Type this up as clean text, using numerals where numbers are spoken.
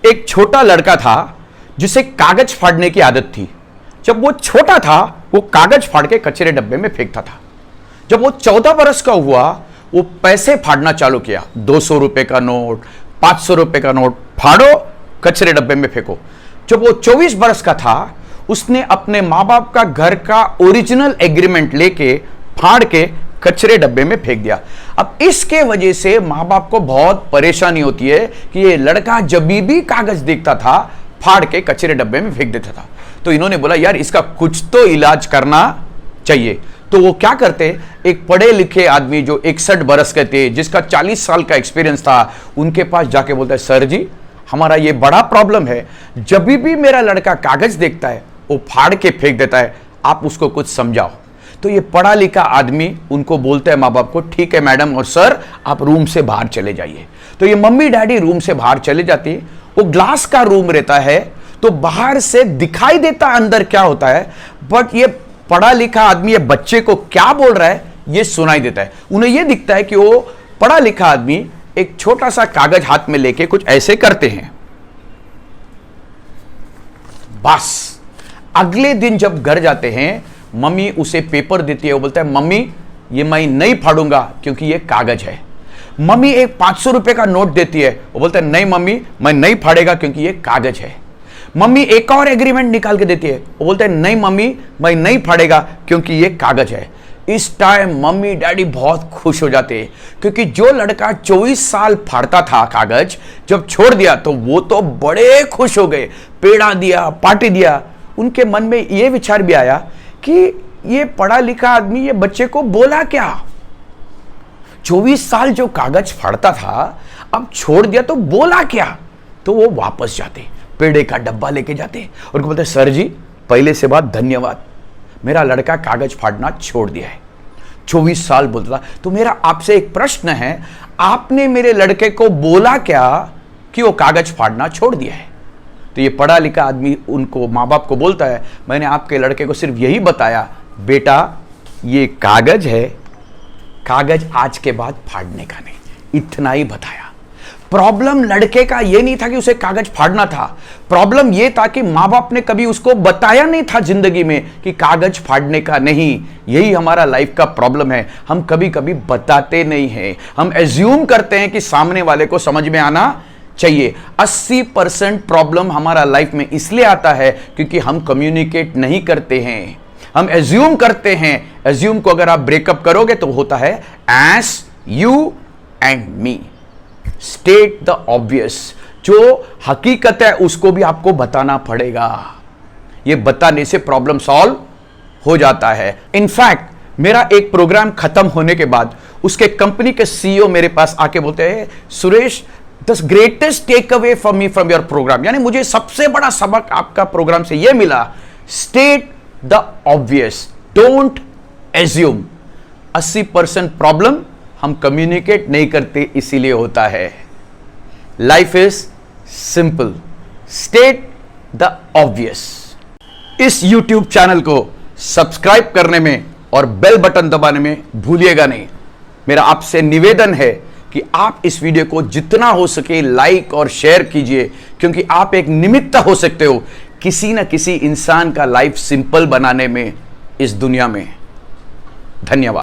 एक छोटा लड़का था जिसे कागज फाड़ने की आदत थी। जब वो छोटा था वो कागज फाड़ के कचरे डब्बे में फेंकता था। जब वो 14 बरस का हुआ वो पैसे फाड़ना चालू किया। 200 रुपए का नोट, 500 रुपए का नोट फाड़ो, कचरे डब्बे में फेंको। जब वो 24 बरस का था उसने अपने मां बाप का घर का ओरिजिनल एग्रीमेंट लेके फाड़ के कचरे डब्बे में फेंक दिया। अब इसके वजह से मां बाप को बहुत परेशानी होती है कि ये लड़का जब भी कागज देखता था फाड़ के कचरे डब्बे में फेंक देता था। तो इन्होंने बोला यार इसका कुछ तो इलाज करना चाहिए। तो वो क्या करते, एक पढ़े लिखे आदमी जो 61 बरस के थे, जिसका 40 साल का एक्सपीरियंस था, उनके पास जाके बोलता है सर जी हमारा ये बड़ा प्रॉब्लम है, जब भी मेरा लड़का कागज देखता है वो फाड़ के फेंक देता है, आप उसको कुछ समझाओ। तो ये पढ़ा लिखा आदमी उनको बोलता है माँ बाप को, ठीक है मैडम और सर आप रूम से बाहर चले जाइए। तो ये मम्मी डैडी रूम से बाहर चले जाती है। वो ग्लास का रूम रहता है तो बाहर से दिखाई देता अंदर क्या होता है, बट ये पढ़ा लिखा आदमी ये बच्चे को क्या बोल रहा है ये सुनाई देता है। उन्हें ये दिखता है कि वो पढ़ा लिखा आदमी एक छोटा सा कागज हाथ में लेके कुछ ऐसे करते हैं। बस अगले दिन जब घर जाते हैं मम्मी उसे पेपर देती है। वो बोलता है मम्मी ये मैं नहीं फाड़ूंगा क्योंकि ये कागज है। मम्मी एक 500 रुपए का नोट देती है। वो बोलता है नहीं मम्मी मैं नहीं फाड़ेगा क्योंकि ये कागज है। मम्मी एक और एग्रीमेंट निकाल के देती है। वो बोलते हैं नहीं मम्मी मैं नहीं फाड़ेगा क्योंकि ये कागज है। इस टाइम मम्मी डैडी बहुत खुश हो जाते हैं क्योंकि जो लड़का 24 साल फाड़ता था कागज, जब छोड़ दिया तो वो तो बड़े खुश हो गए, पेड़ा दिया, पार्टी दिया। उनके मन में ये विचार भी आया कि ये पढ़ा लिखा आदमी ये बच्चे को बोला क्या, 24 साल जो कागज फाड़ता था अब छोड़ दिया तो बोला क्या। तो वो वापस जाते, पेड़े का डब्बा लेके जाते और उनको बोलते सर जी पहले से बात धन्यवाद, मेरा लड़का कागज फाड़ना छोड़ दिया है। 24 साल बोलता था। तो मेरा आपसे एक प्रश्न है, आपने मेरे लड़के को बोला क्या कि वो कागज फाड़ना छोड़ दिया है। तो ये पढ़ा लिखा आदमी उनको माँ बाप को बोलता है मैंने आपके लड़के को सिर्फ यही बताया बेटा ये कागज है, कागज आज के बाद फाड़ने का नहीं, इतना ही बताया। प्रॉब्लम लड़के का ये नहीं था कि उसे कागज फाड़ना था, प्रॉब्लम ये था कि माँ बाप ने कभी उसको बताया नहीं था जिंदगी में कि कागज फाड़ने का नहीं। यही हमारा लाइफ का प्रॉब्लम है, हम कभी कभी बताते नहीं हैं, हम एज्यूम करते हैं कि सामने वाले को समझ में आना चाहिए। 80% प्रॉब्लम हमारा लाइफ में इसलिए आता है क्योंकि हम कम्युनिकेट नहीं करते हैं, हम एज्यूम करते हैं। एज्यूम को अगर आप ब्रेकअप करोगे तो होता है S U and me. State the obvious, जो हकीकत है उसको भी आपको बताना पड़ेगा। ये बताने से प्रॉब्लम सॉल्व हो जाता है। इनफैक्ट मेरा एक प्रोग्राम खत्म होने के बाद उसके कंपनी के सीईओ मेरे पास आके बोलते हैं Suresh the greatest take away for me from your program, यानी मुझे सबसे बड़ा सबक आपका प्रोग्राम से यह मिला, state the obvious, don't assume. 80% problem हम कम्युनिकेट नहीं करते इसीलिए होता है। Life is simple, state the obvious. इस YouTube चैनल को सब्सक्राइब करने में और बेल बटन दबाने में भूलिएगा नहीं। मेरा आपसे निवेदन है कि आप इस वीडियो को जितना हो सके लाइक और शेयर कीजिए, क्योंकि आप एक निमित्त हो सकते हो किसी न किसी इंसान का लाइफ सिंपल बनाने में इस दुनिया में। धन्यवाद।